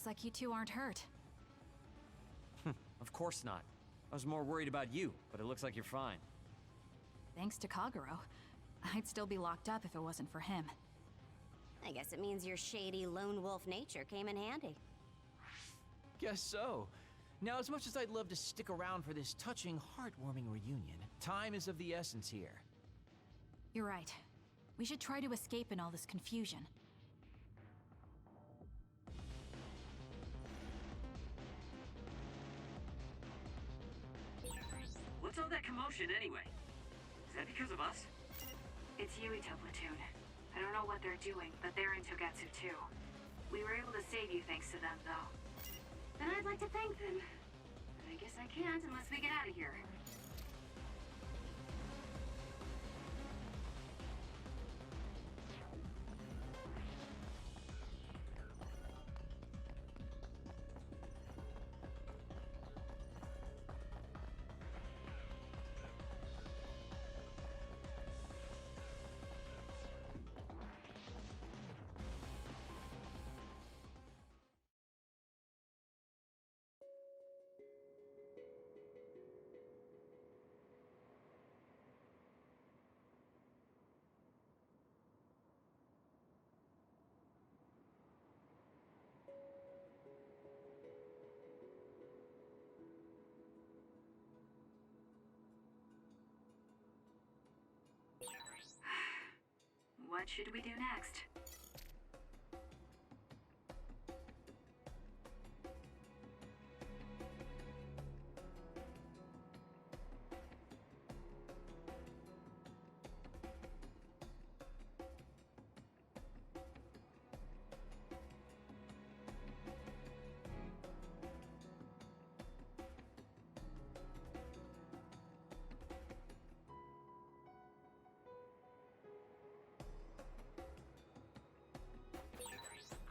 Looks like you two aren't hurt. Of course not. I was more worried about you, but it looks like you're fine. Thanks to Kagero. I'd still be locked up if it wasn't for him. I guess it means your shady lone wolf nature came in handy. Guess so. Now, as much as I'd love to stick around for this touching, heartwarming reunion, time is of the essence here. You're right. We should try to escape in all this confusion. What's all that commotion anyway? Is that because of us? It's Yuito Platoon. I don't know what they're doing, but they're in Togetsu too. We were able to save you thanks to them, though. And I'd like to thank them. But I guess I can't unless we get out of here. What should we do next?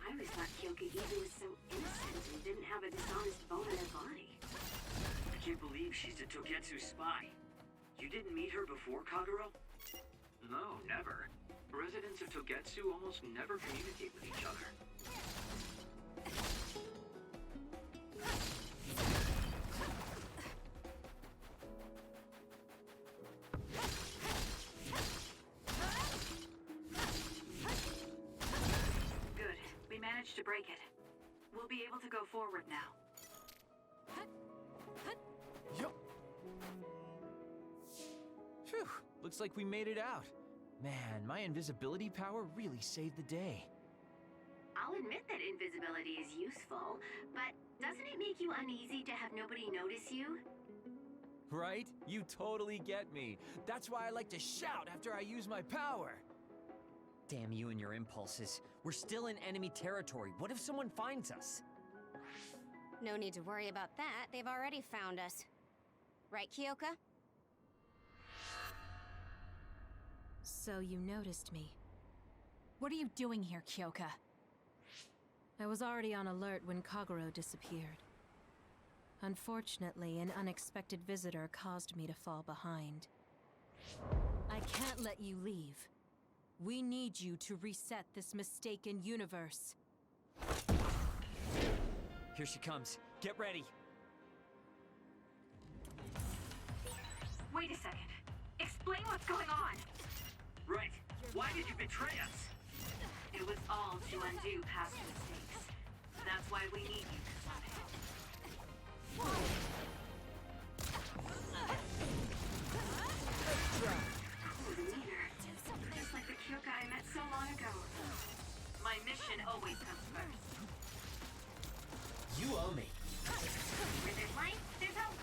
I always thought Kyoka-Izu was so innocent and didn't have a dishonest bone in her body. I can't believe she's a Togetsu spy. You didn't meet her before, Kagero? No, never. Residents of Togetsu almost never communicate with each other. Good. We managed to break it. We'll be able to go forward now. Yup. Phew, looks like we made it out. Man, my invisibility power really saved the day. I'll admit that invisibility is useful, but doesn't it make you uneasy to have nobody notice you? Right? You totally get me. That's why I like to shout after I use my power. Damn you and your impulses. We're still in enemy territory. What if someone finds us? No need to worry about that. They've already found us. Right, Kyoka? So you noticed me. What are you doing here, Kyoka? I was already on alert when Kagero disappeared. Unfortunately, an unexpected visitor caused me to fall behind. I can't let you leave. We need you to reset this mistaken universe. Here she comes. Get ready. Wait a second. Explain what's going on. Right. Why did you betray us? It was all to undo past mistakes. That's why we need you, Kasane. Cool leader. Just like the Kyoka I met so long ago. My mission always comes first. You owe me. Where there's light, there's hope.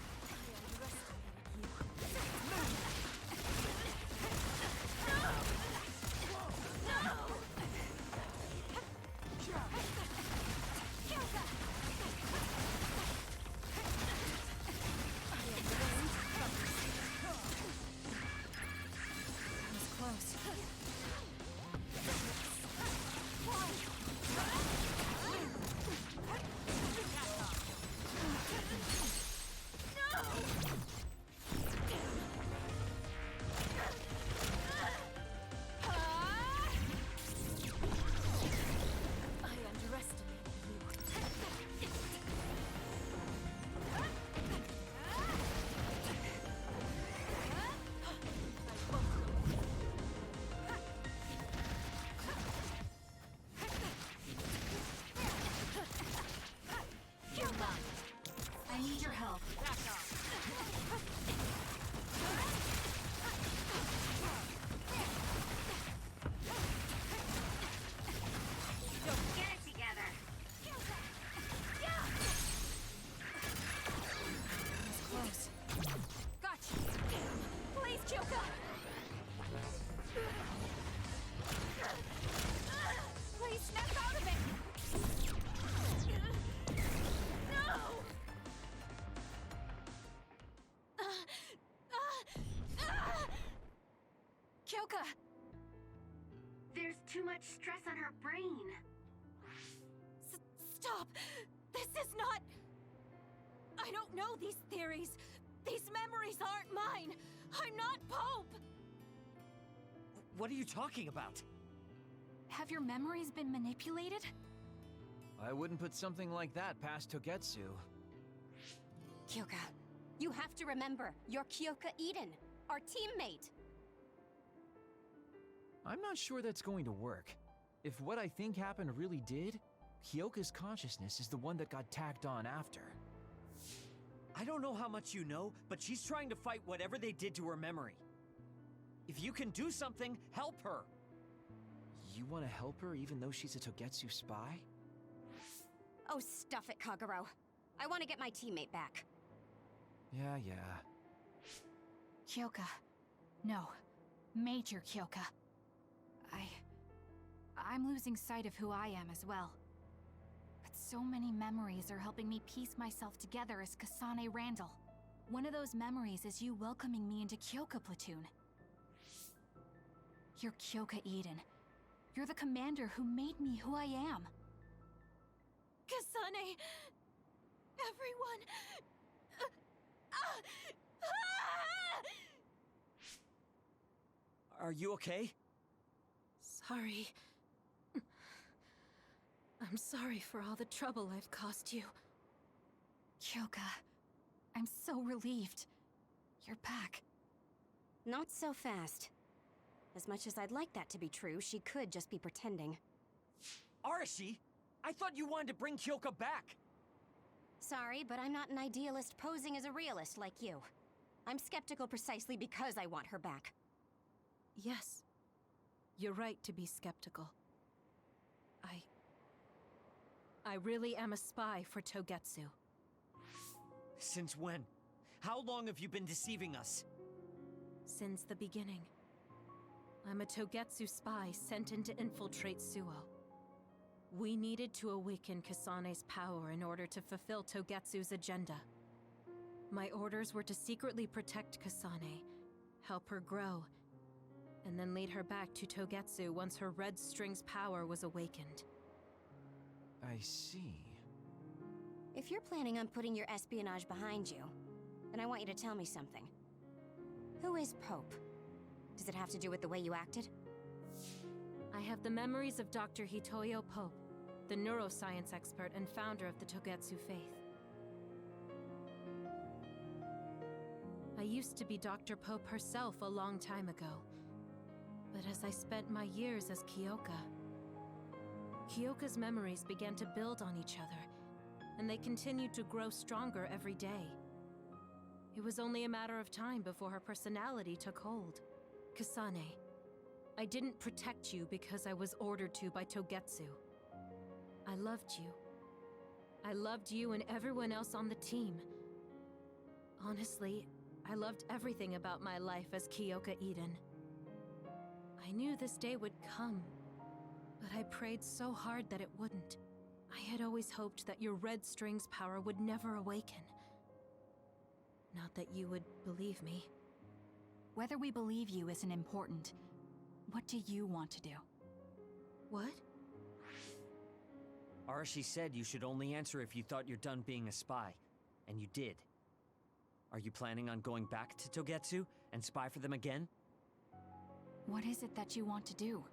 Kyoka! There's too much stress on her brain. Stop! This is not... I don't know these theories. These memories aren't mine. I'm not Pope! What are you talking about? Have your memories been manipulated? I wouldn't put something like that past Togetsu. Kyoka, you have to remember, you're Kyoka Eden, our teammate. I'm not sure that's going to work. If what I think happened really did, Kyoka's consciousness is the one that got tacked on after. I don't know how much you know, but she's trying to fight whatever they did to her memory. If you can do something, help her! You want to help her even though she's a Togetsu spy? Oh, stuff it, Kagero. I want to get my teammate back. Yeah. Kyoka. No. Major Kyoka. I'm losing sight of who I am as well. But so many memories are helping me piece myself together as Kasane Randall. One of those memories is you welcoming me into Kyoka Platoon. You're Kyoka Eden. You're the commander who made me who I am. Kasane! Everyone! Are you okay? Sorry. I'm sorry for all the trouble I've caused you. Kyoka, I'm so relieved. You're back. Not so fast. As much as I'd like that to be true, she could just be pretending. Arashi! I thought you wanted to bring Kyoka back! Sorry, but I'm not an idealist posing as a realist like you. I'm skeptical precisely because I want her back. Yes. You're right to be skeptical. I really am a spy for Togetsu. Since when? How long have you been deceiving us? Since the beginning. I'm a Togetsu spy sent in to infiltrate Suo. We needed to awaken Kasane's power in order to fulfill Togetsu's agenda. My orders were to secretly protect Kasane, help her grow, and then lead her back to Togetsu once her Red String's power was awakened. I see. If you're planning on putting your espionage behind you, then I want you to tell me something. Who is Pope? Does it have to do with the way you acted? I have the memories of Dr. Hitoyo Pope, the neuroscience expert and founder of the Togetsu faith. I used to be Dr. Pope herself a long time ago. But as I spent my years as Kyoka's memories began to build on each other, and they continued to grow stronger every day. It was only a matter of time before her personality took hold. Kasane, I didn't protect you because I was ordered to by Togetsu. I loved you. I loved you and everyone else on the team. Honestly, I loved everything about my life as Kyoka Eden. I knew this day would come, but I prayed so hard that it wouldn't. I had always hoped that your Red String's power would never awaken. Not that you would believe me. Whether we believe you isn't important. What do you want to do? What? Arashi said you should only answer if you thought you're done being a spy. And you did. Are you planning on going back to Togetsu and spy for them again? What is it that you want to do?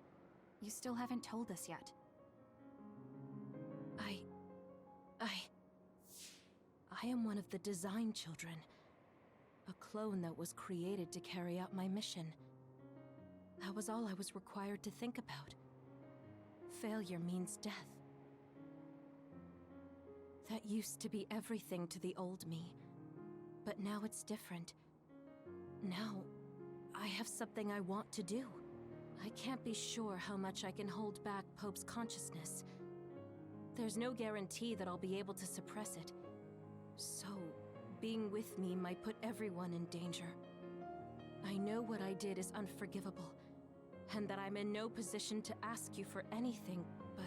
You still haven't told us yet. I am one of the design children. A clone that was created to carry out my mission. That was all I was required to think about. Failure means death. That used to be everything to the old me. But now it's different. Now, I have something I want to do. I can't be sure how much I can hold back Pope's consciousness. There's no guarantee that I'll be able to suppress it. So, being with me might put everyone in danger. I know what I did is unforgivable, and that I'm in no position to ask you for anything, but...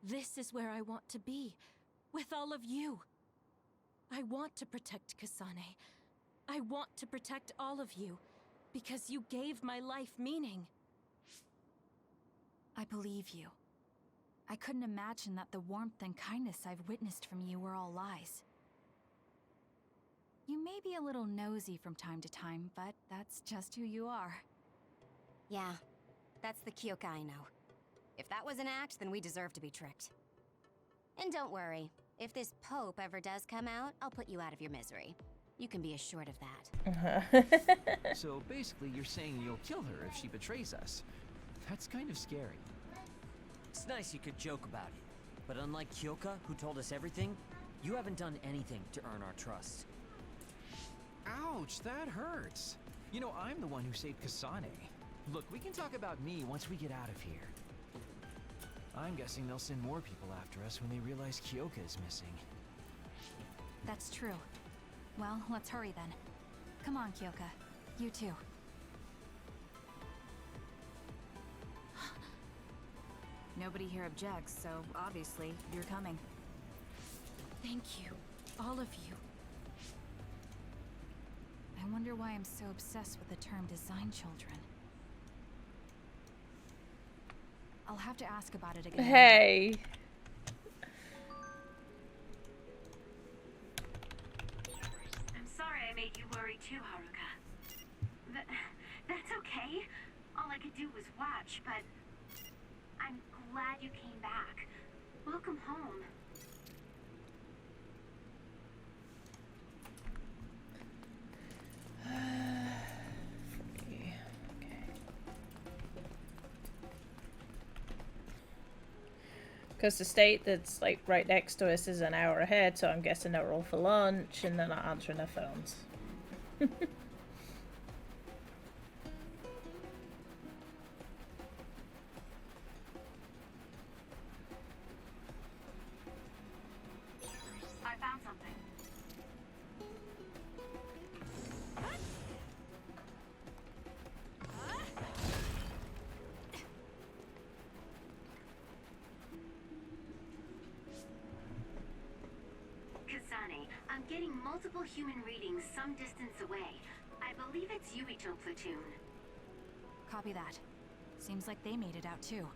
this is where I want to be, with all of you. I want to protect Kasane. I want to protect all of you. Because you gave my life meaning. I believe you. I couldn't imagine that the warmth and kindness I've witnessed from you were all lies. You may be a little nosy from time to time, but that's just who you are. Yeah, that's the Kyoka I know. If that was an act, then we deserve to be tricked. And don't worry, if this Pope ever does come out, I'll put you out of your misery. You can be assured of that. So basically, you're saying you'll kill her if she betrays us. That's kind of scary. It's nice you could joke about it, but unlike Kyoka, who told us everything, you haven't done anything to earn our trust. Ouch, that hurts. You know, I'm the one who saved Kasane. Look, we can talk about me once we get out of here. I'm guessing they'll send more people after us when they realize Kyoka is missing. That's true. Well, let's hurry then. Come on, Kyoka. You too. Nobody here objects, so obviously you're coming. Thank you, all of you. I wonder why I'm so obsessed with the term design children. I'll have to ask about it again. Hey. I'm sorry I made you worry too, Haruka. That's okay. All I could do was watch, but I'm glad you came back. Welcome home. Because the state that's like right next to us is an hour ahead, so I'm guessing they're all for lunch and they're not answering their phones. I found something. Kasane, I'm getting multiple human readings some distance away. I believe it's Yuito platoon. Copy that. Seems like they made it out too.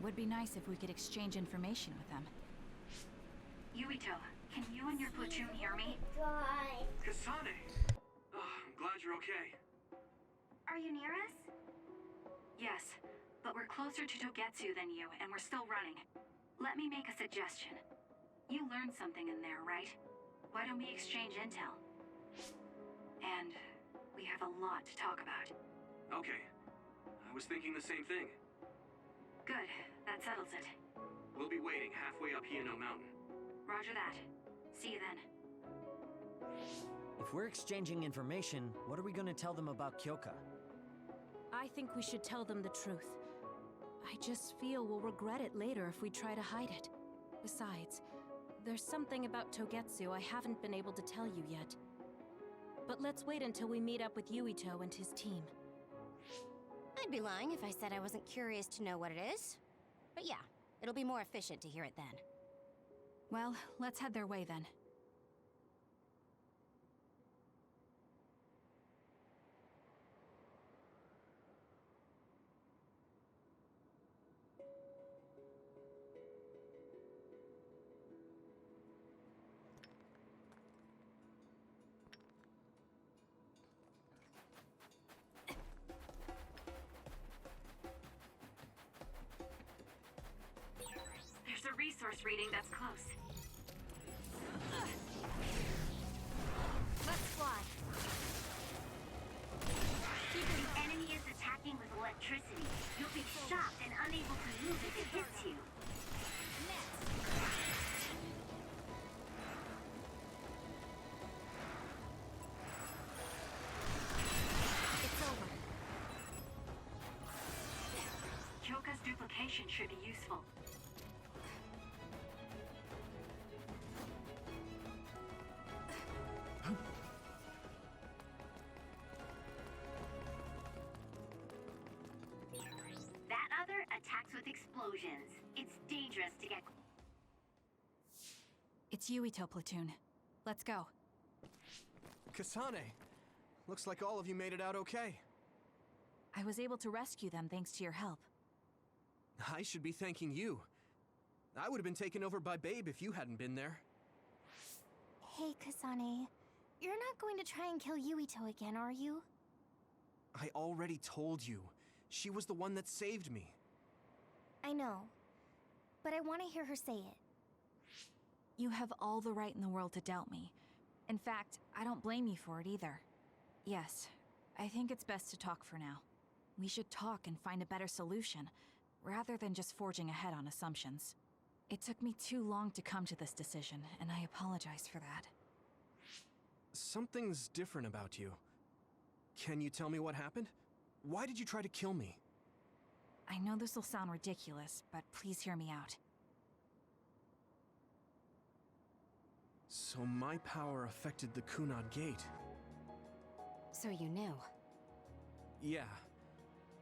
Would be nice if we could exchange information with them. Yuito, can you and your platoon hear me? Kasane! Oh, I'm glad you're okay. Are you near us? Yes, but we're closer to Togetsu than you, and we're still running. Let me make a suggestion. You learned something in there, right? Why don't we exchange intel? And we have a lot to talk about. Okay. I was thinking the same thing. Good, that settles it. We'll be waiting halfway up Hino Mountain. Roger that. See you then. If we're exchanging information, what are we going to tell them about Kyoka? I think we should tell them the truth. I just feel we'll regret it later if we try to hide it. Besides, there's something about Togetsu I haven't been able to tell you yet. But let's wait until we meet up with Yuito and his team. I'd be lying if I said I wasn't curious to know what it is. But yeah, it'll be more efficient to hear it then. Well, let's head their way then. There's a resource reading that's close. Let's fly. The enemy is attacking with electricity. You'll be shocked and unable to move if it hits you. It's over. Kyoka's duplication should be useful. That other attacks with explosions. It's dangerous to get... It's Yuito platoon. Let's go. Kasane, looks like all of you made it out okay. I was able to rescue them thanks to your help. I should be thanking you. I would have been taken over by Babe if you hadn't been there. Hey, Kasane. You're not going to try and kill Yuito again, are you? I already told you. She was the one that saved me. I know. But I want to hear her say it. You have all the right in the world to doubt me. In fact, I don't blame you for it either. Yes, I think it's best to talk for now. We should talk and find a better solution, rather than just forging ahead on assumptions. It took me too long to come to this decision, and I apologize for that. Something's different about you. Can you tell me what happened? Why did you try to kill me? I know this will sound ridiculous, but please hear me out. So my power affected the Kunad Gate. So you knew. Yeah.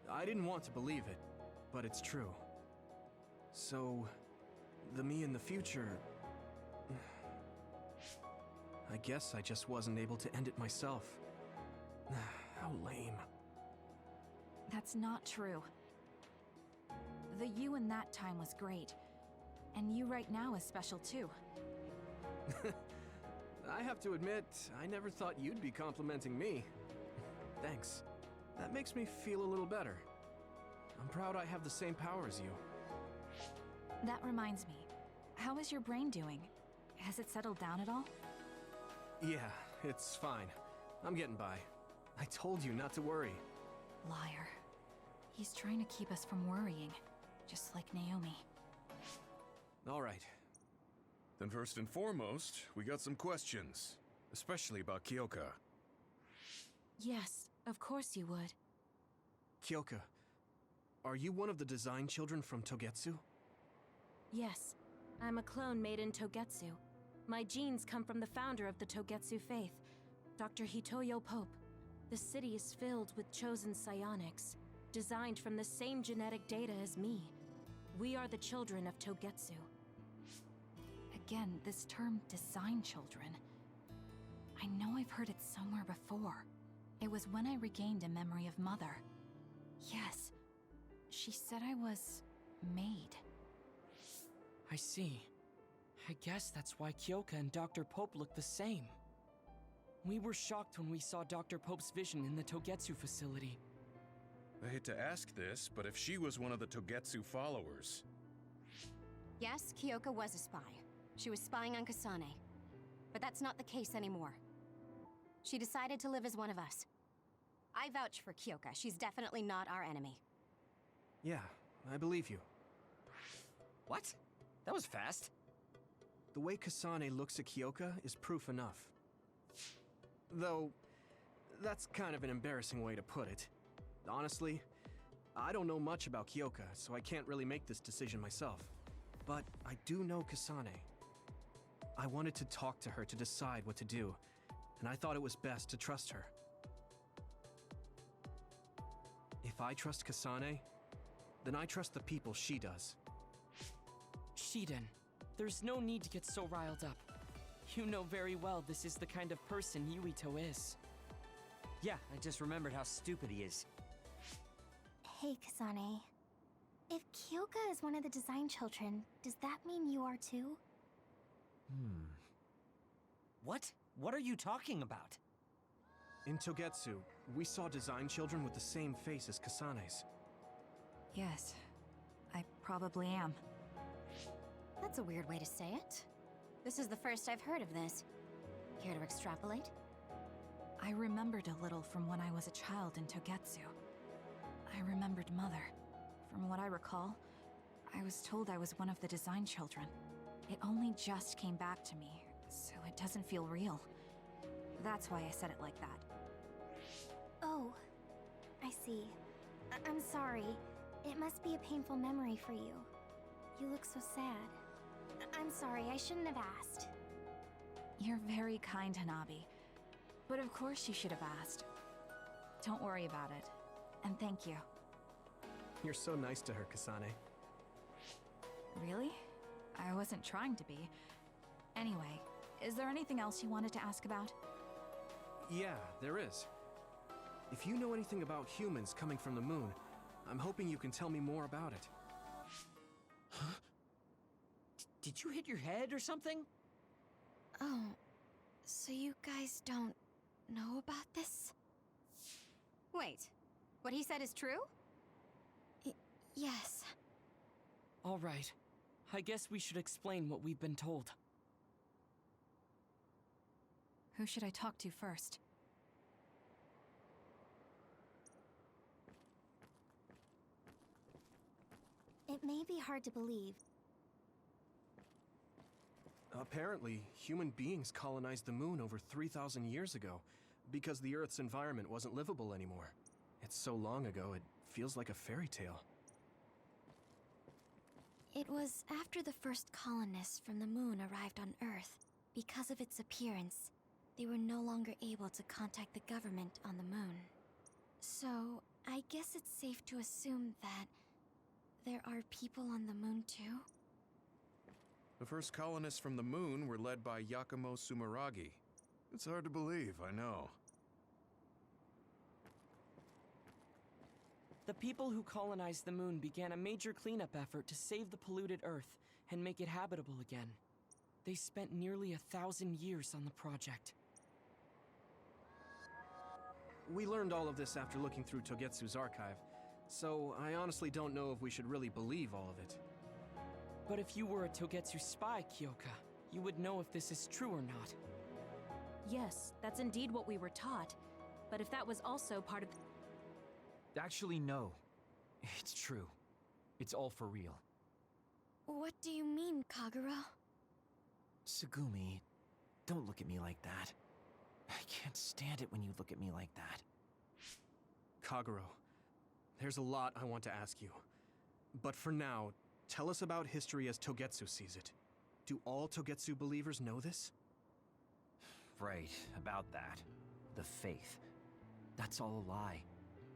I didn't want to believe it, but it's true. So, the me in the future... I guess I just wasn't able to end it myself. How lame. That's not true. The you in that time was great. And you right now is special too. I have to admit, I never thought you'd be complimenting me. Thanks. That makes me feel a little better. I'm proud I have the same power as you. That reminds me. How is your brain doing? Has it settled down at all? Yeah, it's fine. I'm getting by. I told you not to worry. Liar. He's trying to keep us from worrying, just like Naomi. All right. Then first and foremost, we got some questions. Especially about Kyoka. Yes, of course you would. Kyoka, are you one of the design children from Togetsu? Yes, I'm a clone made in Togetsu. My genes come from the founder of the Togetsu faith, Dr. Hitoyo Pope. The city is filled with chosen psionics, designed from the same genetic data as me. We are the children of Togetsu. Again, this term, design children. I know I've heard it somewhere before. It was when I regained a memory of Mother. Yes, she said I was... made. I see. I guess that's why Kyoka and Dr. Pope look the same. We were shocked when we saw Dr. Pope's vision in the Togetsu facility. I hate to ask this, but if she was one of the Togetsu followers... Yes, Kyoka was a spy. She was spying on Kasane. But that's not the case anymore. She decided to live as one of us. I vouch for Kyoka. She's definitely not our enemy. Yeah, I believe you. What? That was fast. The way Kasane looks at Kyoka is proof enough. Though, that's kind of an embarrassing way to put it. Honestly, I don't know much about Kyoka, so I can't really make this decision myself. But I do know Kasane. I wanted to talk to her to decide what to do, and I thought it was best to trust her. If I trust Kasane, then I trust the people she does. Shiden, there's no need to get so riled up. You know very well this is the kind of person Yuito is. Yeah, I just remembered how stupid he is. Hey, Kasane. If Kyoka is one of the design children, does that mean you are too? What? What are you talking about? In Togetsu, we saw design children with the same face as Kasane's. Yes, I probably am. That's a weird way to say it. This is the first I've heard of this. Care to extrapolate? I remembered a little from when I was a child in Togetsu. I remembered Mother. From what I recall, I was told I was one of the design children. It only just came back to me, so it doesn't feel real. That's why I said it like that. Oh, I see. I'm sorry. It must be a painful memory for you. You look so sad. I'm sorry, I shouldn't have asked. You're very kind, Hanabi. But of course you should have asked. Don't worry about it. And thank you. You're so nice to her, Kasane. Really? I wasn't trying to be. Anyway, is there anything else you wanted to ask about? Yeah, there is. If you know anything about humans coming from the moon, I'm hoping you can tell me more about it. Huh? Did you hit your head or something? Oh, so you guys don't know about this? Wait, what he said is true? Yes. All right. I guess we should explain what we've been told. Who should I talk to first? It may be hard to believe. Apparently, human beings colonized the moon over 3,000 years ago, because the Earth's environment wasn't livable anymore. It's so long ago, it feels like a fairy tale. It was after the first colonists from the moon arrived on Earth. Because of its appearance, they were no longer able to contact the government on the moon. So, I guess it's safe to assume that there are people on the moon too? The first colonists from the moon were led by Yakumo Sumeragi. It's hard to believe, I know. The people who colonized the moon began a major cleanup effort to save the polluted Earth and make it habitable again. They spent nearly 1,000 years on the project. We learned all of this after looking through Togetsu's archive, so I honestly don't know if we should really believe all of it. But if you were a Togetsu spy, Kyoka, you would know if this is true or not. Yes, that's indeed what we were taught. But if that was also part of... Actually, no. It's true. It's all for real. What do you mean, Kagura? Tsugumi, don't look at me like that. I can't stand it when you look at me like that. Kaguro, there's a lot I want to ask you. But for now, tell us about history as Togetsu sees it. Do all Togetsu believers know this? Right, about that. The faith. That's all a lie.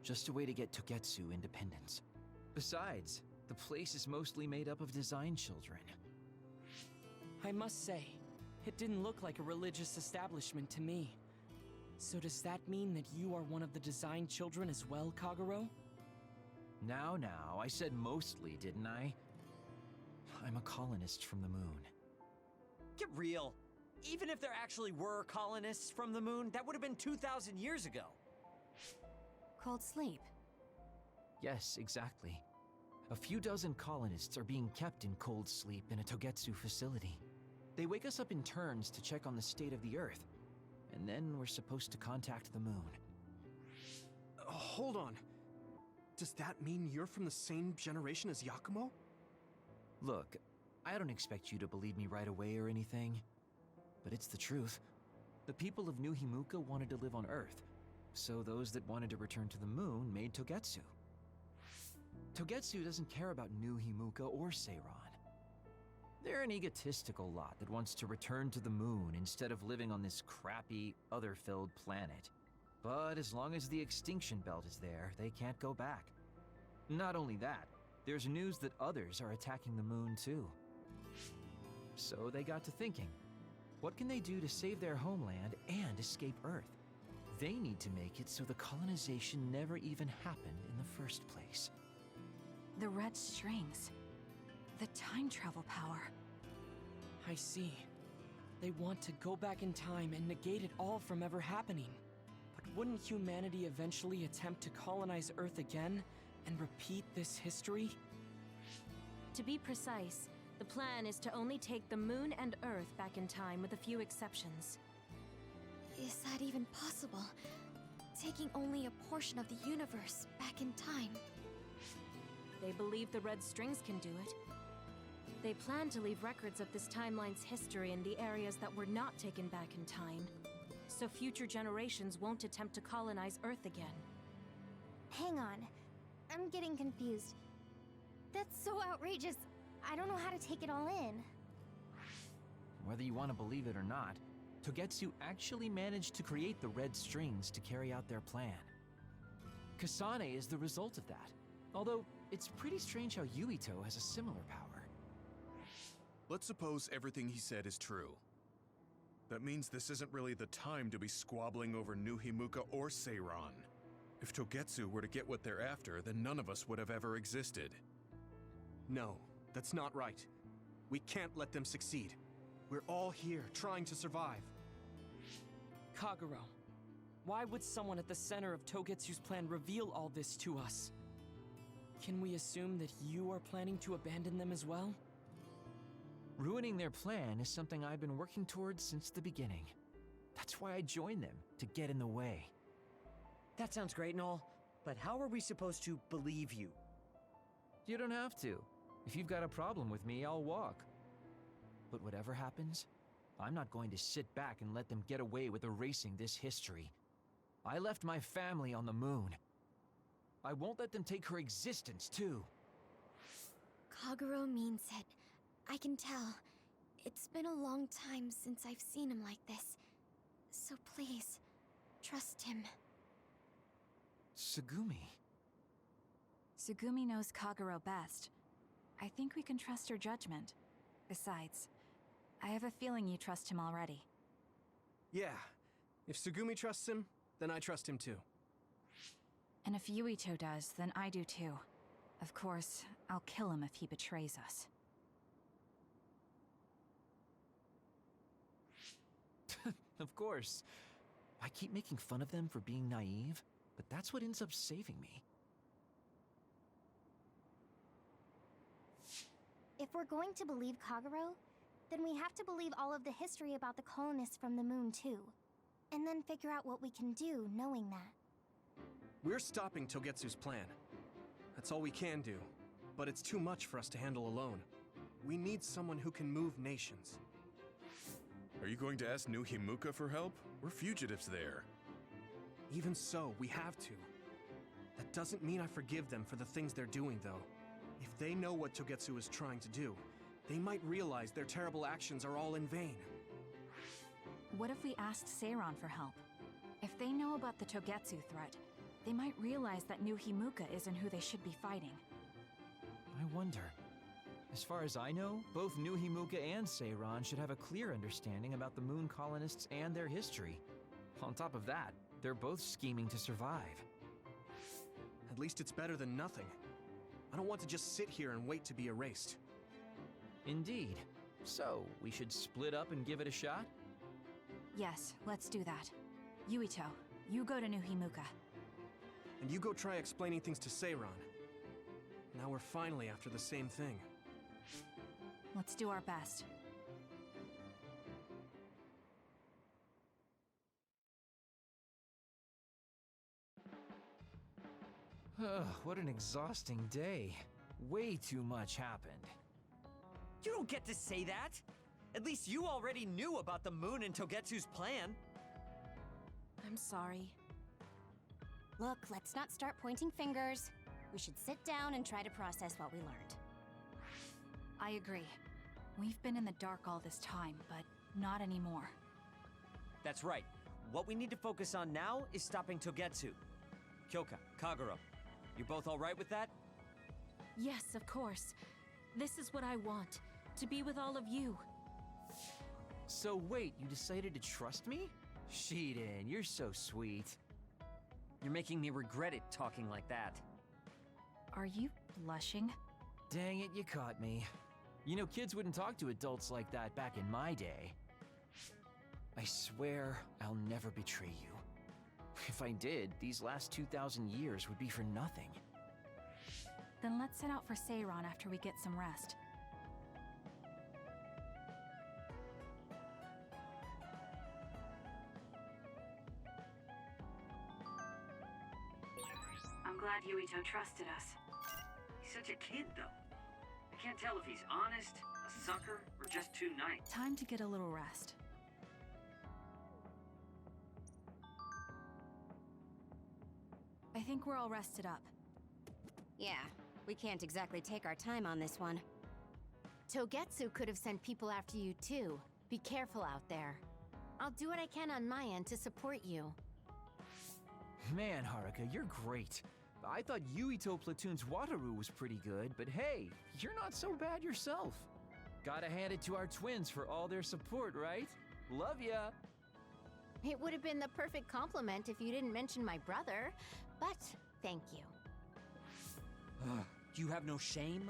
Just a way to get Togetsu independence. Besides, the place is mostly made up of design children. I must say, it didn't look like a religious establishment to me. So does that mean that you are one of the design children as well, Kaguro? Now, I said mostly, didn't I? I'm a colonist from the moon. Get real. Even if there actually were colonists from the moon, that would have been 2,000 years ago. Cold sleep. Yes, exactly. A few dozen colonists are being kept in cold sleep in a Togetsu facility. They wake us up in turns to check on the state of the Earth, and then we're supposed to contact the moon. Hold on. Does that mean you're from the same generation as Yakumo? Look, I don't expect you to believe me right away or anything, but it's the truth. The people of New Himuka wanted to live on Earth, so those that wanted to return to the moon made Togetsu. Togetsu doesn't care about New Himuka or Seiran. They're an egotistical lot that wants to return to the moon instead of living on this crappy, other-filled planet. But as long as the extinction belt is there, they can't go back. Not only that, there's news that others are attacking the moon too. So they got to thinking, what can they do to save their homeland and escape Earth? They need to make it so the colonization never even happened in the first place. The red strings. The time travel power. I see. They want to go back in time and negate it all from ever happening. But wouldn't humanity eventually attempt to colonize Earth again and repeat this history? To be precise, the plan is to only take the moon and Earth back in time with a few exceptions. Is that even possible? Taking only a portion of the universe back in time. They believe the red strings can do it. They plan to leave records of this timeline's history in the areas that were not taken back in time, so future generations won't attempt to colonize Earth again. Hang on. I'm getting confused. That's so outrageous. I don't know how to take it all in. Whether you want to believe it or not, Togetsu actually managed to create the red strings to carry out their plan. Kasane is the result of that, although it's pretty strange how Yuito has a similar power. Let's suppose everything he said is true. That means this isn't really the time to be squabbling over New Himuka or Seiran. If Togetsu were to get what they're after, then none of us would have ever existed. No, that's not right. We can't let them succeed. We're all here, trying to survive. Kagero, why would someone at the center of Togetsu's plan reveal all this to us? Can we assume that you are planning to abandon them as well? Ruining their plan is something I've been working towards since the beginning. That's why I joined them, to get in the way. That sounds great and all, but how are we supposed to believe you? You don't have to. If you've got a problem with me, I'll walk. But whatever happens, I'm not going to sit back and let them get away with erasing this history. I left my family on the moon. I won't let them take her existence, too. Kagero means it. I can tell. It's been a long time since I've seen him like this. So please, trust him. Tsugumi. Tsugumi knows Kagero best. I think we can trust her judgment. Besides, I have a feeling you trust him already. Yeah, if Tsugumi trusts him, then I trust him too. And if Yuito does, then I do too. Of course, I'll kill him if he betrays us. Of course. I keep making fun of them for being naive, but that's what ends up saving me. If we're going to believe Kagero, then we have to believe all of the history about the colonists from the moon too. And then figure out what we can do knowing that. We're stopping Togetsu's plan. That's all we can do. But it's too much for us to handle alone. We need someone who can move nations. Are you going to ask New Himuka for help? We're fugitives there. Even so, we have to. That doesn't mean I forgive them for the things they're doing, though. If they know what Togetsu is trying to do, they might realize their terrible actions are all in vain. What if we asked Seiran for help? If they know about the Togetsu threat, they might realize that New Himuka isn't who they should be fighting. I wonder. As far as I know, both New Himuka and Seiran should have a clear understanding about the moon colonists and their history. On top of that, they're both scheming to survive. At least it's better than nothing. I don't want to just sit here and wait to be erased. Indeed. So, we should split up and give it a shot? Yes, let's do that. Yuito, you go to New Himuka. And you go try explaining things to Seiran. Now we're finally after the same thing. Let's do our best. What an exhausting day. Way too much happened. You don't get to say that! At least you already knew about the moon and Togetsu's plan. I'm sorry. Look, let's not start pointing fingers. We should sit down and try to process what we learned. I agree. We've been in the dark all this time, but not anymore. That's right. What we need to focus on now is stopping Togetsu. Kyoka, Kagero, you both alright with that? Yes, of course. This is what I want. To be with all of you. So wait, you decided to trust me? Shiden, you're so sweet. You're making me regret it talking like that. Are you blushing? Dang it, you caught me. You know, kids wouldn't talk to adults like that back in my day. I swear I'll never betray you. If I did, these last 2,000 years would be for nothing. Then let's set out for Seiran after we get some rest. I'm glad Yuito trusted us. He's such a kid, though. I can't tell if he's honest, a sucker, or just too nice. Time to get a little rest. I think we're all rested up. Yeah, we can't exactly take our time on this one. Togetsu could have sent people after you too. Be careful out there. I'll do what I can on my end to support you. Man, Haruka, you're great. I thought Yuito Platoon's Wataru was pretty good, but hey, you're not so bad yourself. Gotta hand it to our twins for all their support, right? Love ya! It would have been the perfect compliment if you didn't mention my brother, But thank you. You have no shame?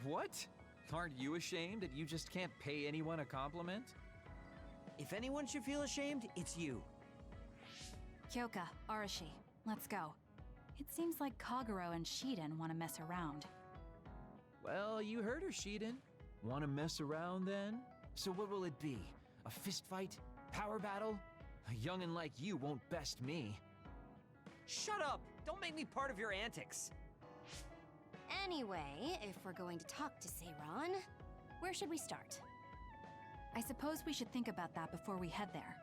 What? Aren't you ashamed that you just can't pay anyone a compliment? If anyone should feel ashamed, it's you. Kyoka, Arashi, let's go. It seems like Kagero and Shiden want to mess around. Well, you heard her, Shiden. Want to mess around then? So what will it be? A fist fight? Power battle? A youngin' like you won't best me. Shut up! Don't make me part of your antics. Anyway, if we're going to talk to Seiran, where should we start? I suppose we should think about that before we head there.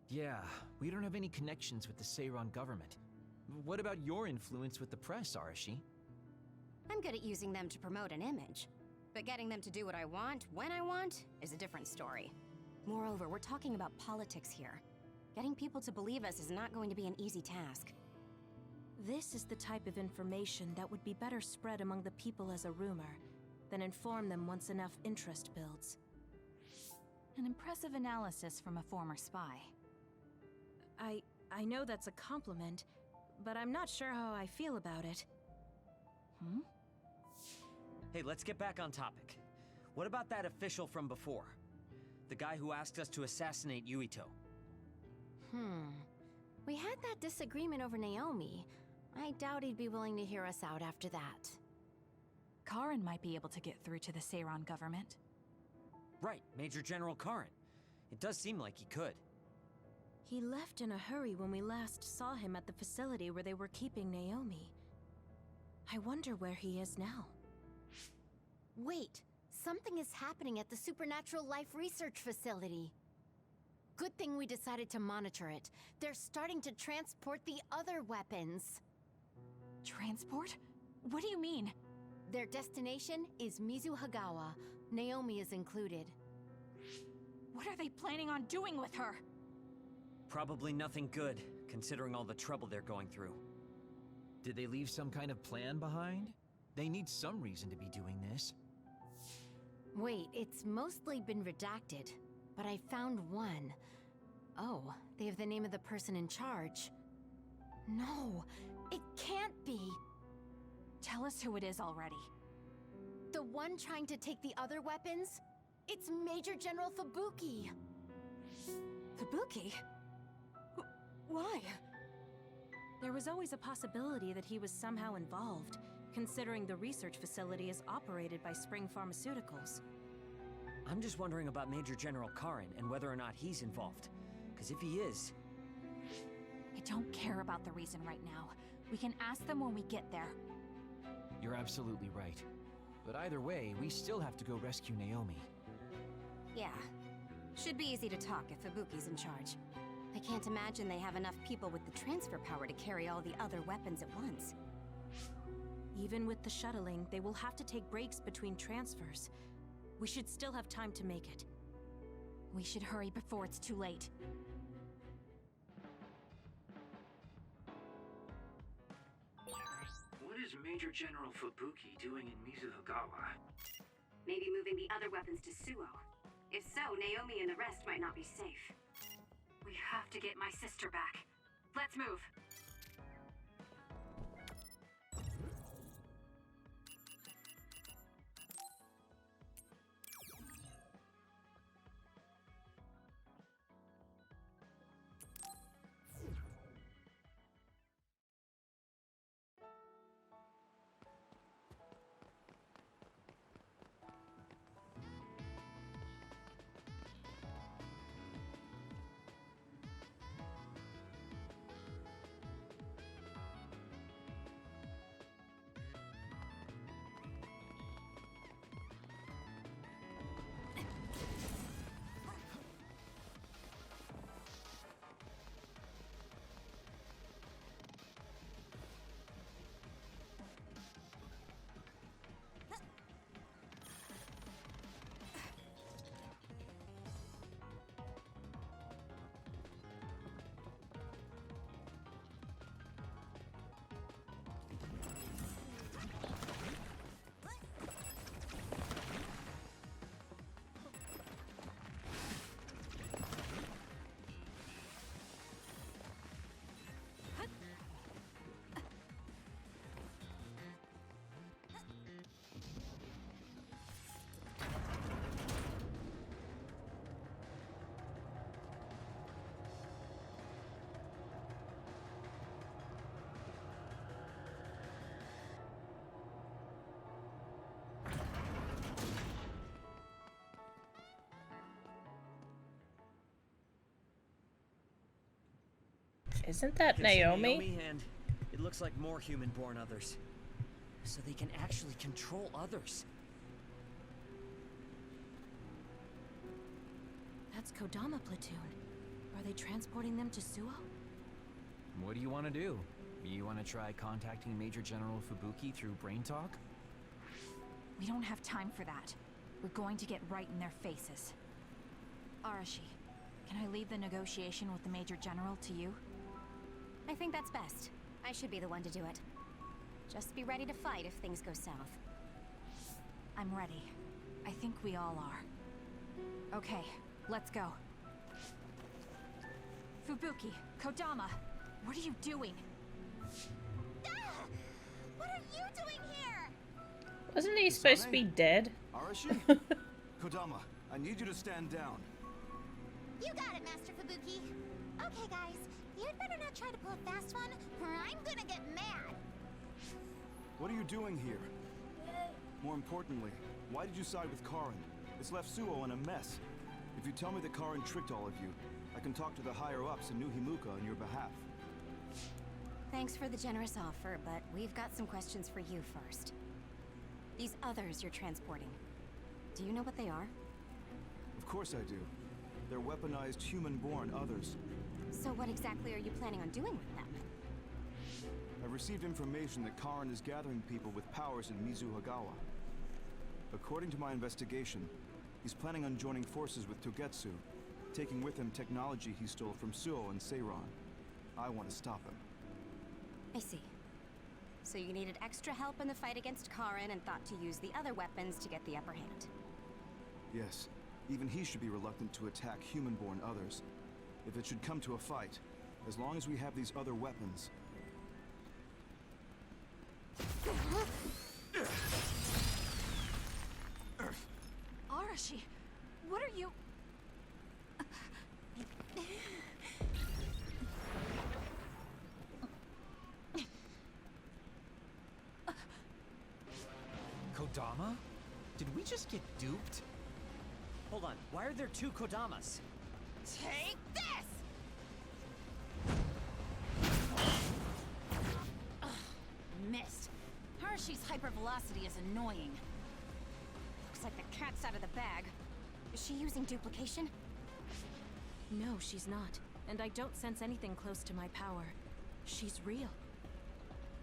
Yeah, we don't have any connections with the Seiran government. What about your influence with the press, Arashi? I'm good at using them to promote an image. But getting them to do what I want, when I want, is a different story. Moreover, we're talking about politics here. Getting people to believe us is not going to be an easy task. This is the type of information that would be better spread among the people as a rumor, than inform them once enough interest builds. An impressive analysis from a former spy. I know that's a compliment, but I'm not sure how I feel about it. Hey, let's get back on topic. What about that official from before? The guy who asked us to assassinate Yuito. We had that disagreement over Naomi. I doubt he'd be willing to hear us out after that. Karin might be able to get through to the Seiran government. Right, Major General Karin. It does seem like he could. He left in a hurry when we last saw him at the facility where they were keeping Naomi. I wonder where he is now. Wait, something is happening at the Supernatural Life Research Facility. Good thing we decided to monitor it. They're starting to transport the other weapons. Transport? What do you mean? Their destination is Mizuhagawa. Naomi is included. What are they planning on doing with her? Probably nothing good, considering all the trouble they're going through. Did they leave some kind of plan behind? They need some reason to be doing this. Wait, it's mostly been redacted, but I found one. Oh, they have the name of the person in charge. No, it can't be. Tell us who it is already. The one trying to take the other weapons? It's Major General Fubuki. Fubuki? Why? There was always a possibility that he was somehow involved, considering the research facility is operated by Spring Pharmaceuticals. I'm just wondering about Major General Karin and whether or not he's involved. Because if he is... I don't care about the reason right now. We can ask them when we get there. You're absolutely right. But either way, we still have to go rescue Naomi. Yeah. Should be easy to talk if Fubuki's in charge. I can't imagine they have enough people with the transfer power to carry all the other weapons at once. Even with the shuttling, they will have to take breaks between transfers. We should still have time to make it. We should hurry before it's too late. What is Major General Fubuki doing in Mizuhagawa? Maybe moving the other weapons to Suo. If so, Naomi and the rest might not be safe. We have to get my sister back. Let's move. Isn't that I can see Naomi? and it looks like more human-born others. So they can actually control others. That's Kodama platoon. Are they transporting them to Suo? What do you want to do? You want to try contacting Major General Fubuki through Brain Talk? We don't have time for that. We're going to get right in their faces. Arashi, can I leave the negotiation with the Major General to you? I think that's best. I should be the one to do it. Just be ready to fight if things go south. I'm ready. I think we all are. Okay, let's go. Fubuki, Kodama, what are you doing? What are you doing here? Wasn't he supposed to be dead? Arashi? Kodama, I need you to stand down. You got it, Master Fubuki. Okay, guys, you'd better not try to pull a fast one, or I'm gonna get mad. What are you doing here? More importantly, why did you side with Karin? It's left Suo in a mess. If you tell me that Karin tricked all of you, I can talk to the higher-ups in New Himuka on your behalf. Thanks for the generous offer, but we've got some questions for you first. These others you're transporting, do you know what they are? Of course I do. They're weaponized human-born others. So what exactly are you planning on doing with them? I've received information that Karin is gathering people with powers in Mizuhagawa. According to my investigation, he's planning on joining forces with Togetsu, taking with him technology he stole from Suo and Seiran. I want to stop him. I see. So you needed extra help in the fight against Karin and thought to use the other weapons to get the upper hand. Yes, even he should be reluctant to attack human-born others. If it should come to a fight, as long as we have these other weapons... Arashi, what are you... Kodama? Did we just get duped? Hold on, why are there two Kodamas? Take this! Ugh, missed. Arashi's hypervelocity is annoying. Looks like the cat's out of the bag. Is she using duplication? No, she's not. And I don't sense anything close to my power. She's real.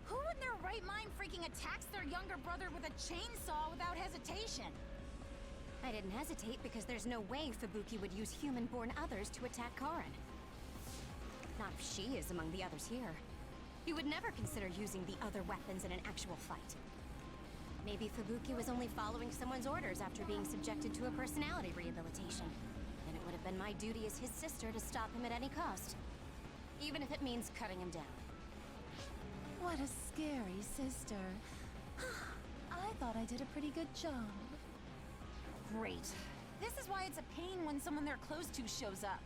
Who in their right mind freaking attacks their younger brother with a chainsaw without hesitation? I didn't hesitate because there's no way Fubuki would use human-born others to attack Karin. Not if she is among the others here. He would never consider using the other weapons in an actual fight. Maybe Fubuki was only following someone's orders after being subjected to a personality rehabilitation. Then it would have been my duty as his sister to stop him at any cost. Even if it means cutting him down. What a scary sister. I thought I did a pretty good job. Great. This is why it's a pain when someone they're close to shows up.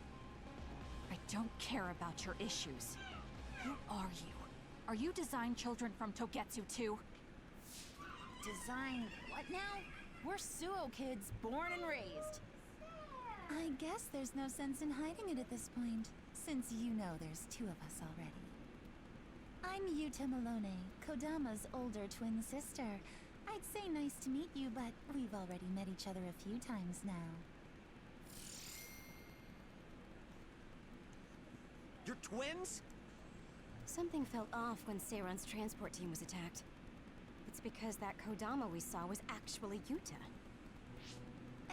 I don't care about your issues. Who are you? Are you design children from Togetsu too? Design what now? We're Suo kids, born and raised. I guess there's no sense in hiding it at this point, since you know there's two of us already. I'm Yuta Malone, Kodama's older twin sister. I'd say nice to meet you, but we've already met each other a few times now. You're twins? Something felt off when Seiran's transport team was attacked. It's because that Kodama we saw was actually Yuta.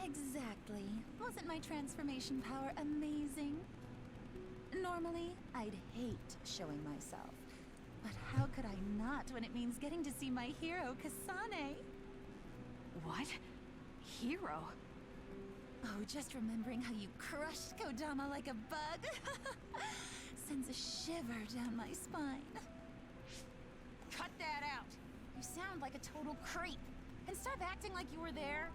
Exactly. Wasn't my transformation power amazing? Normally, I'd hate showing myself. But how could I not when it means getting to see my hero, Kasane? What? Hero? Oh, just remembering how you crushed Kodama like a bug sends a shiver down my spine. Cut that out! You sound like a total creep. And stop acting like you were there.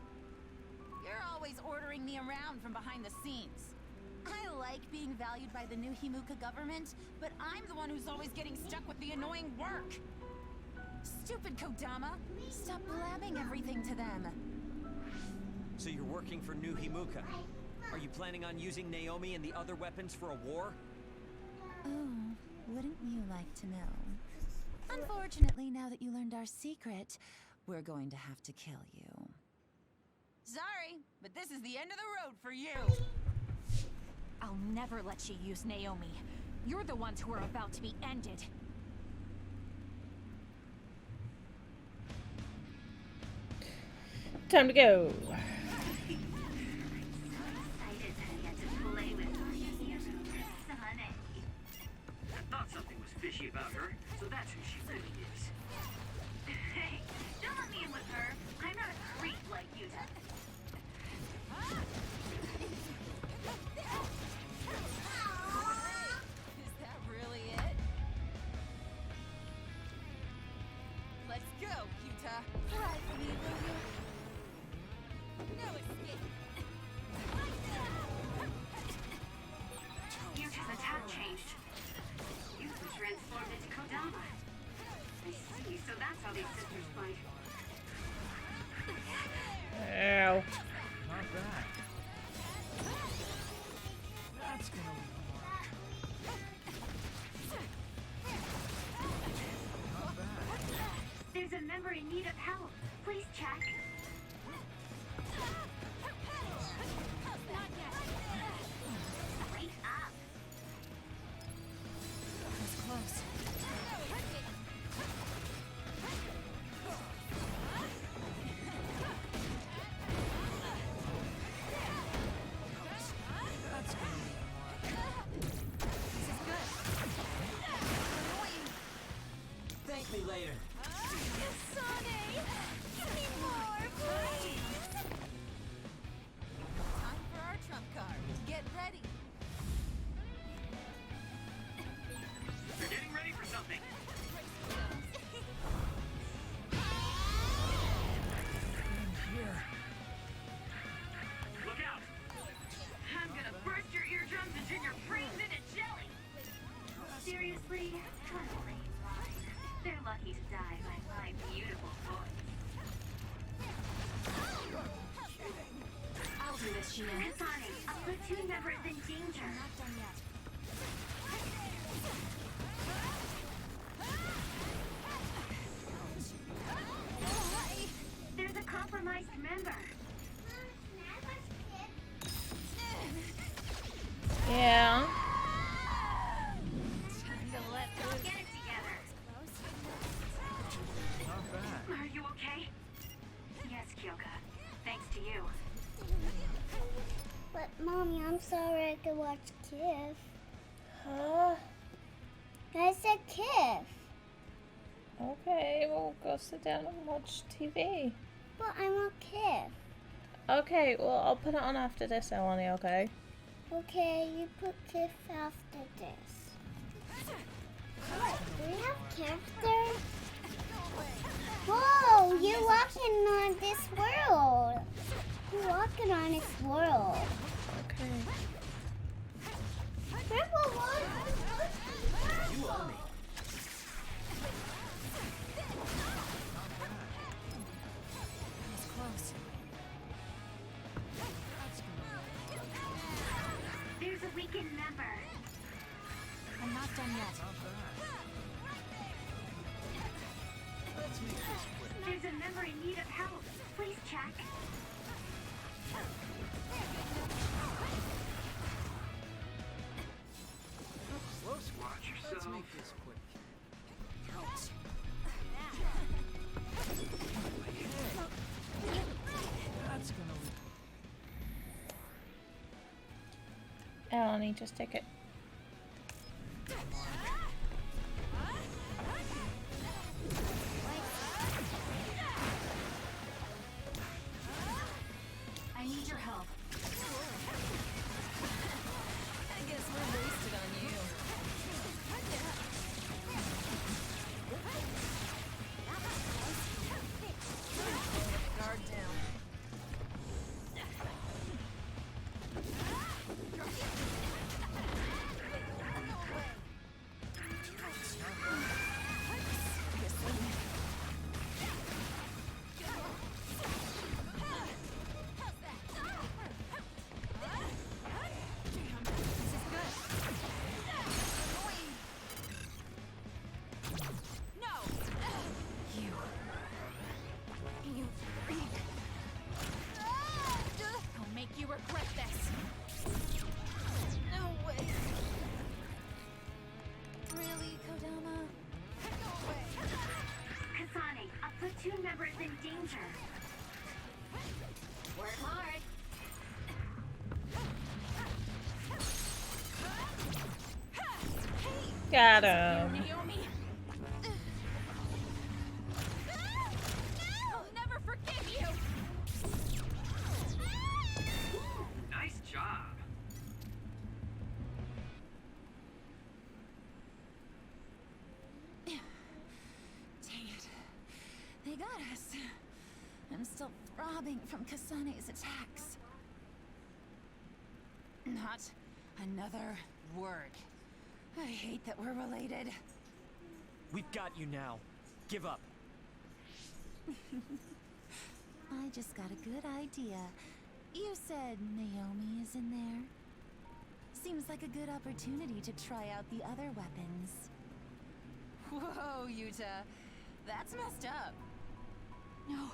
You're always ordering me around from behind the scenes. I like being valued by the New Himuka government, but I'm the one who's always getting stuck with the annoying work. Stupid Kodama! Stop blabbing everything to them. So you're working for New Himuka. Are you planning on using Naomi and the other weapons for a war? Oh, Wouldn't you like to know? Unfortunately, now that you learned our secret, we're going to have to kill you. Sorry, but this is the end of the road for you. I'll never let you use Naomi. You're the ones who are about to be ended. Time to go. I thought something was fishy about her, so that's who she really is. Hey, don't let me in with her. I'm not a creep like Yuta. Is that really it? Let's go, Yuta. Ride with me, will you? No escape. Yuta's attack changed. Yuta transformed into Kodama. I see, so that's how these sisters fight. Ow. Not bad. That's gonna work. Not bad. There's a member in need of help. Please check. Wake up. That was close. That's gonna Thank me later. Kasane! Give me more, please! Time for our trump card. Get ready. You're getting ready for something. here. Look out! I'm gonna burst your eardrums and turn your brains into jelly. Seriously? Totally fine. They're lucky to die by my beautiful voice. I'll do this, Shia. Kasane, a platoon member is in danger. Not done yet. There's a compromised member. Yeah. Go get it together. Not bad. Are you okay? Yes, Kyoka. Thanks to you. But Mommy, I'm sorry I could watch Kif. Huh? I said Kif. Okay, we'll go sit down and watch TV. But I want Kif. Okay, well, I'll put it on after this, Eleni, okay? Okay, you put Kif after this. What? Do we have Kif there? Whoa, you're walking on this world. You're walking on this world. Okay. Grandpa, what? You owe me. That was close. There's a weakened member. I'm not done yet. There's a member in need of help. Please check. Watch yourself. Let's make this quick. That's gonna. Eleni, just take it. I need your help. I guess we're wasted on you. Guard down. Got him. Naomi. I'll never forgive you. Nice job. Dang it. They got us. I'm still throbbing from Kasane's attacks. Not another word. I hate that we're related. We've got you now. Give up. I just got a good idea. You said Naomi is in there. Seems like a good opportunity to try out the other weapons. Whoa, Yuta. That's messed up. No,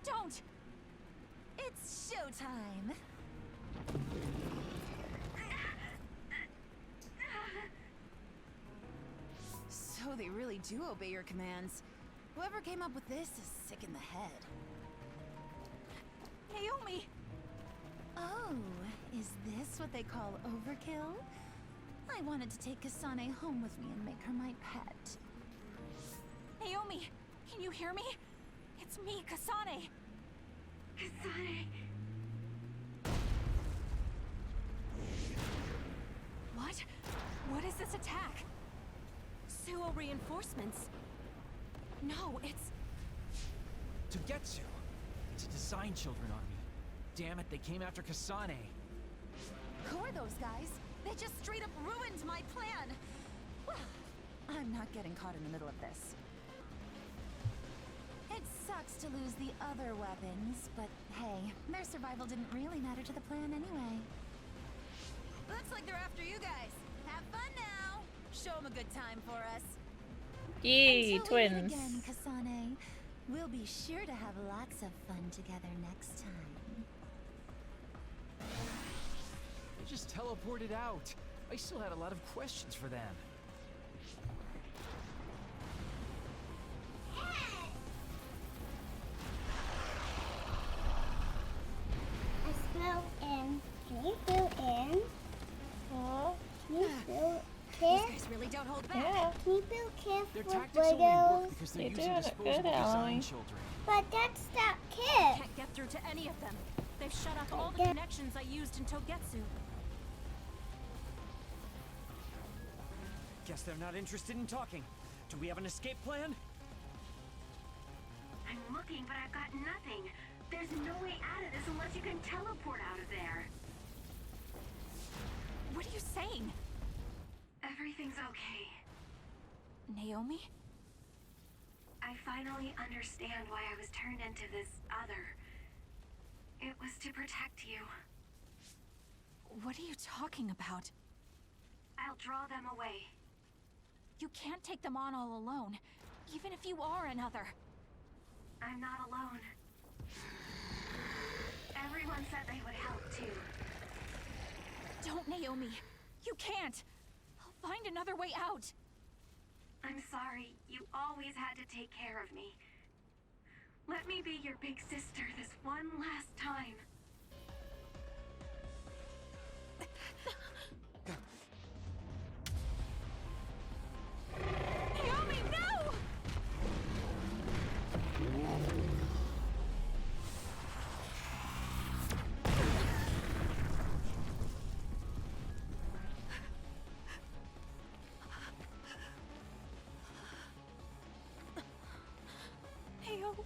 don't! It's showtime! So they really do obey your commands. Whoever came up with this is sick in the head. Naomi! Oh, is this what they call overkill? I wanted to take Kasane home with me and make her my pet. Naomi, can you hear me? It's me, Kasane. Kasane. What? What is this attack? Suo reinforcements. No, it's... Togetsu! It's a Design Children army. Damn it, they came after Kasane. Who are those guys? They just straight up ruined my plan! Well, I'm not getting caught in the middle of this. It sucks to lose the other weapons, but hey, their survival didn't really matter to the plan anyway. Looks like they're after you guys. Have fun now! Show them a good time for us. Yee, Until we meet twins. again, Kasane. We'll be sure to have lots of fun together next time. They just teleported out. I still had a lot of questions for them. I smell in. Can you fill in? Oh. Can you fill These care? guys really don't hold back. Yeah. Can you fill care Their for tactics only work Legos? because they're You're using doing it disposable good, Design Ally. Children. But that's not kid. Can't get through to any of them. They've shut off all the Yeah. connections I used in Togetsu. Guess they're not interested in talking. Do we have an escape plan? I'm looking, but I've got nothing. There's no way out of this unless you can teleport out of there. What are you saying? Everything's okay. Naomi? I finally understand why I was turned into this other. It was to protect you. What are you talking about? I'll draw them away. You can't take them on all alone, even if you are another. I'm not alone. Everyone said they would help too. Don't, Naomi. You can't. I'll find another way out. I'm sorry. You always had to take care of me. Let me be your big sister this one last time. Naomi, no! Naomi.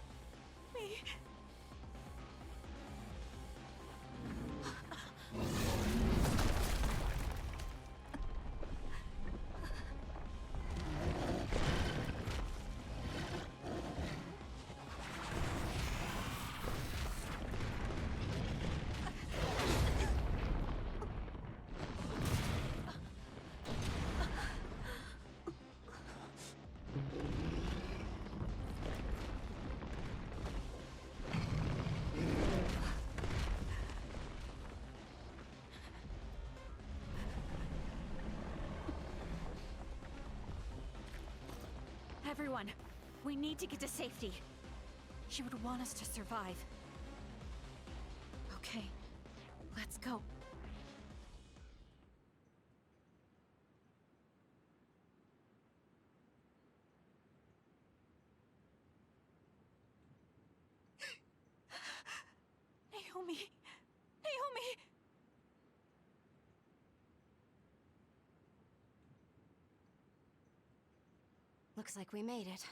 Everyone, we need to get to safety. She would want us to survive. Okay, let's go. Naomi! Naomi! Looks like we made it.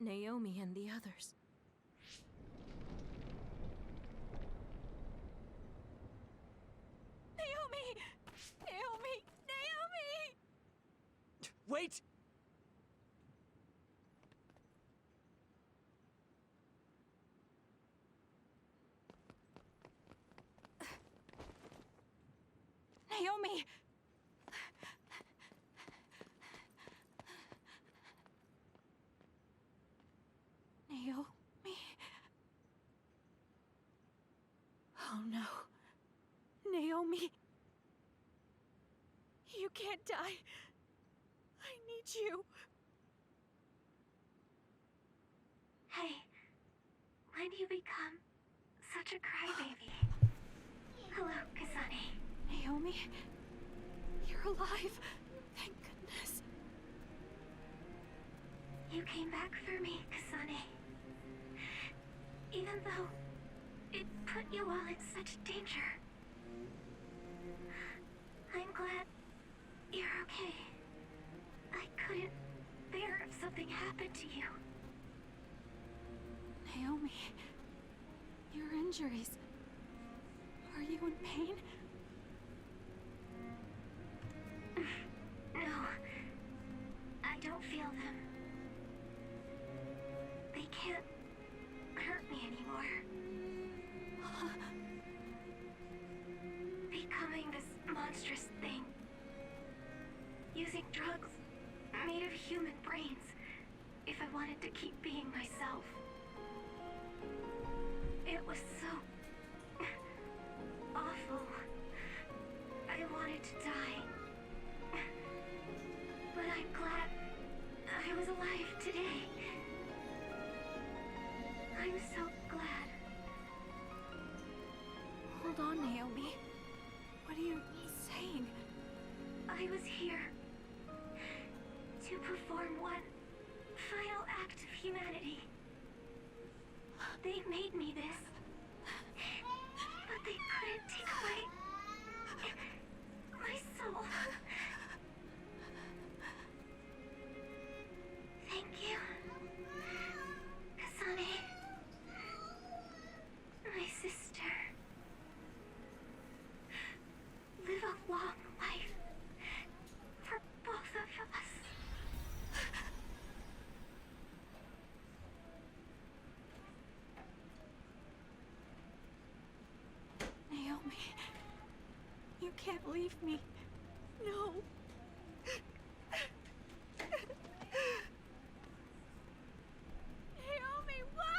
Naomi and the others. Naomi! Naomi! Naomi! Wait! Naomi! Naomi? Oh no. Naomi. You can't die. I need you. Hey, when do you become such a crybaby? Hello, Kasane. Naomi? You're alive. Thank goodness. You came back for me, Kasane. Even though it put you all in such danger. I'm glad you're okay. I couldn't bear if something happened to you. Naomi, your injuries. Are you in pain? No, I don't feel them. They can't hurt me anymore. Becoming this monstrous thing. Using drugs made of human brains if I wanted to keep being myself. It was so awful. I wanted to die. But I'm glad I was alive today. I'm so glad. Hold on, Naomi. What are you saying? I was here to perform one final act of humanity. They made me this, but they couldn't take away my soul. Thank you, Kasane, my sister. Live a long life for both of us. Naomi, you can't leave me. No. Naomi, why?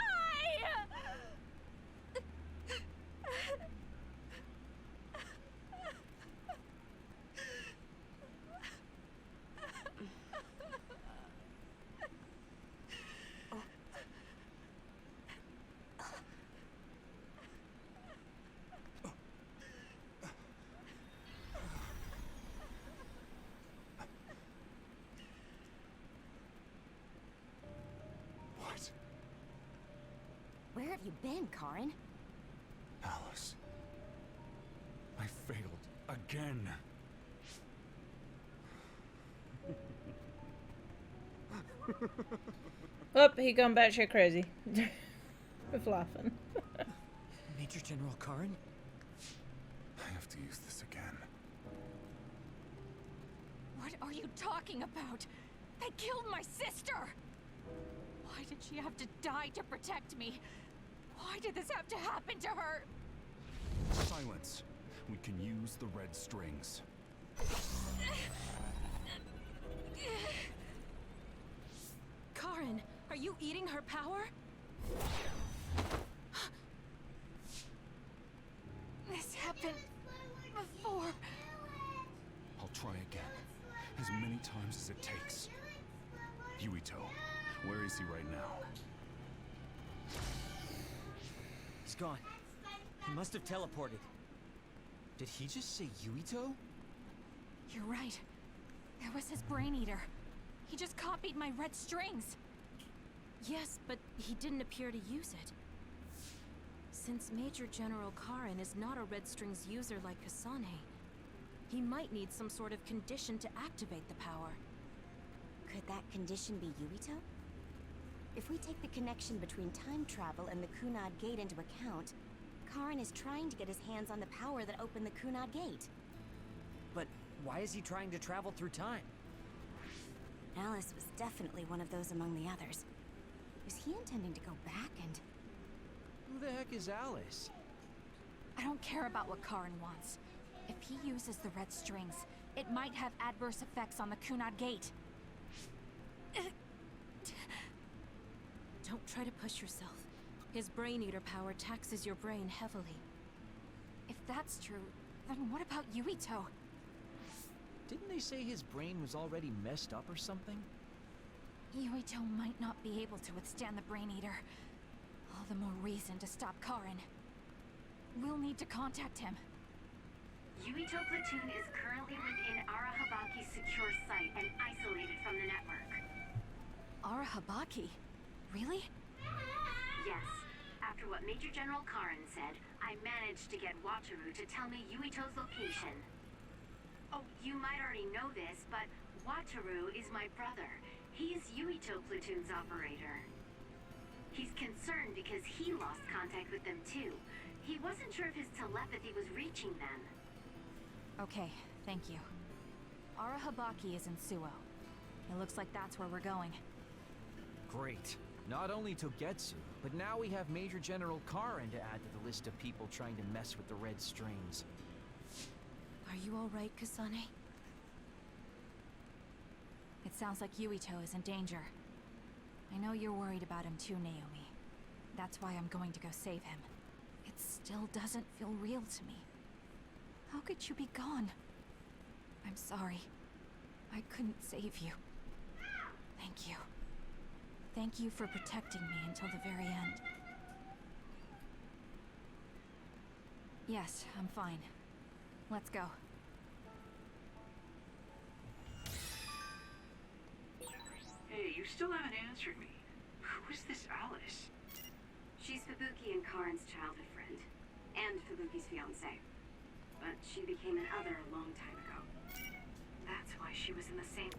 What? Where have you been, Karin? Alice. I failed again. Oh, he gone batshit crazy. With laughing. Major General Karin? I have to use this again. What are you talking about? They killed my sister! Why did she have to die to protect me? Why did this have to happen to her? Silence. We can use the red strings. Karin, are you eating her power? This happened before. I'll try again. As many times as it takes. Yuito, where is he right now? He's gone. He must have teleported. Did he just say Yuito? You're right. There was his brain eater. He just copied my red strings. Yes, but he didn't appear to use it. Since Major General Karin is not a Red Strings user like Kasane, he might need some sort of condition to activate the power. Could that condition be Yuito? If we take the connection between time travel and the Kunad Gate into account, Karin is trying to get his hands on the power that opened the Kunad Gate. But why is he trying to travel through time? Alice was definitely one of those among the others. Is he intending to go back and... Who the heck is Alice? I don't care about what Karin wants. If he uses the red strings, it might have adverse effects on the Kunad Gate. Don't try to push yourself. His Brain Eater power taxes your brain heavily. If that's true, then what about Yuito? Didn't they say his brain was already messed up or something? Yuito might not be able to withstand the Brain Eater. All the more reason to stop Karin. We'll need to contact him. Yuito Platoon is currently within Arahabaki's secure site and isolated from the network. Arahabaki? Really? Yes. After what Major General Karin said, I managed to get Wataru to tell me Yuito's location. Oh, you might already know this, but Wataru is my brother. He's Yuito Platoon's operator. He's concerned because he lost contact with them too. He wasn't sure if his telepathy was reaching them. Okay, thank you. Arahabaki is in Suo. It looks like that's where we're going. Great. Not only Togetsu, but now we have Major General Karin to add to the list of people trying to mess with the red strings. Are you all right, Kasane? It sounds like Yuito is in danger. I know you're worried about him too, Naomi. That's why I'm going to go save him. It still doesn't feel real to me. How could you be gone? I'm sorry. I couldn't save you. Thank you. Thank you for protecting me until the very end. Yes, I'm fine. Let's go. Hey, you still haven't answered me. Who is this Alice? She's Fubuki and Karin's childhood friend, and Fubuki's fiancée. But she became an other a long time ago. That's why she was in the same...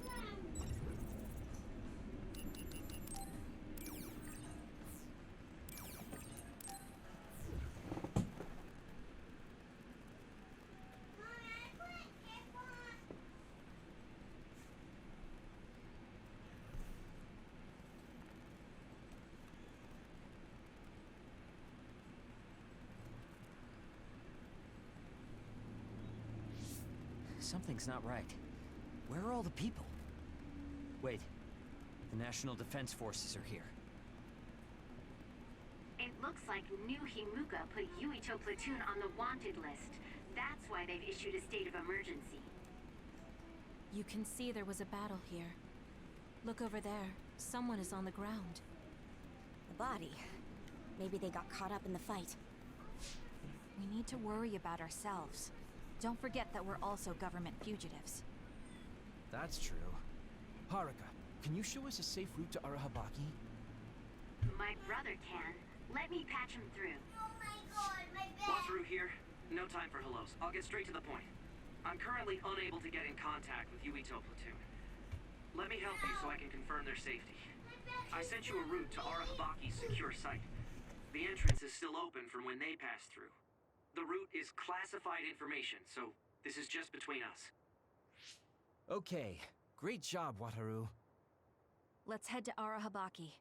Something's not right. Where are all the people? Wait. The National Defense Forces are here. It looks like New Himuka put Yuito Platoon on the wanted list. That's why they've issued a state of emergency. You can see there was a battle here. Look over there. Someone is on the ground. The body. Maybe they got caught up in the fight. We need to worry about ourselves. Don't forget that we're also government fugitives. That's true. Haruka, can you show us a safe route to Arahabaki? My brother can. Let me patch him through. Oh my god, my bed! Wataru here. No time for hellos. I'll get straight to the point. I'm currently unable to get in contact with Yuito Platoon. Let me help you so I can confirm their safety. I sent you a route to Arahabaki's secure site. The entrance is still open from when they passed through. The route is classified information, so this is just between us. Okay. Great job, Wataru. Let's head to Arahabaki.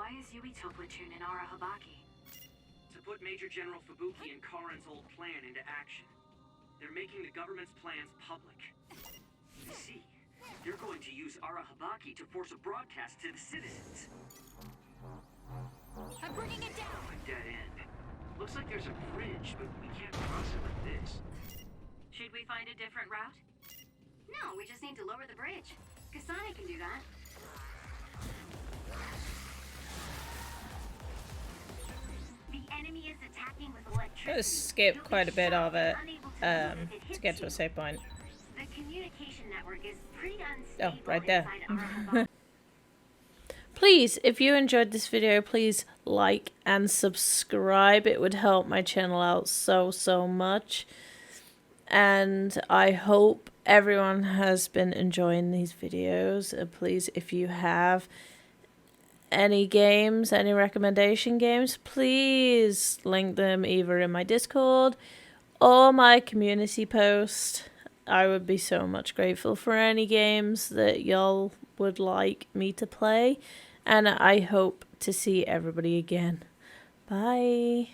Why is Yuito platoon in Arahabaki? To put Major General Fubuki and Karin's old plan into action. They're making the government's plans public. You see, they're going to use Arahabaki to force a broadcast to the citizens. I'm bringing it down! A dead end. Looks like there's a bridge, but we can't cross it with this. Should we find a different route? No, we just need to lower the bridge. Kasane can do that. The enemy is attacking with electricity. I'm gonna skip quite a bit of it to get to a save point. The communication network is pretty unstable. Oh, right there. inside Arahabaki. Please, if you enjoyed this video, please like and subscribe. It would help my channel out so much. And I hope everyone has been enjoying these videos. Please, if you have any games, any recommendation games, please link them either in my Discord or my community post. I would be so much grateful for any games that y'all would like me to play. And I hope to see everybody again. Bye.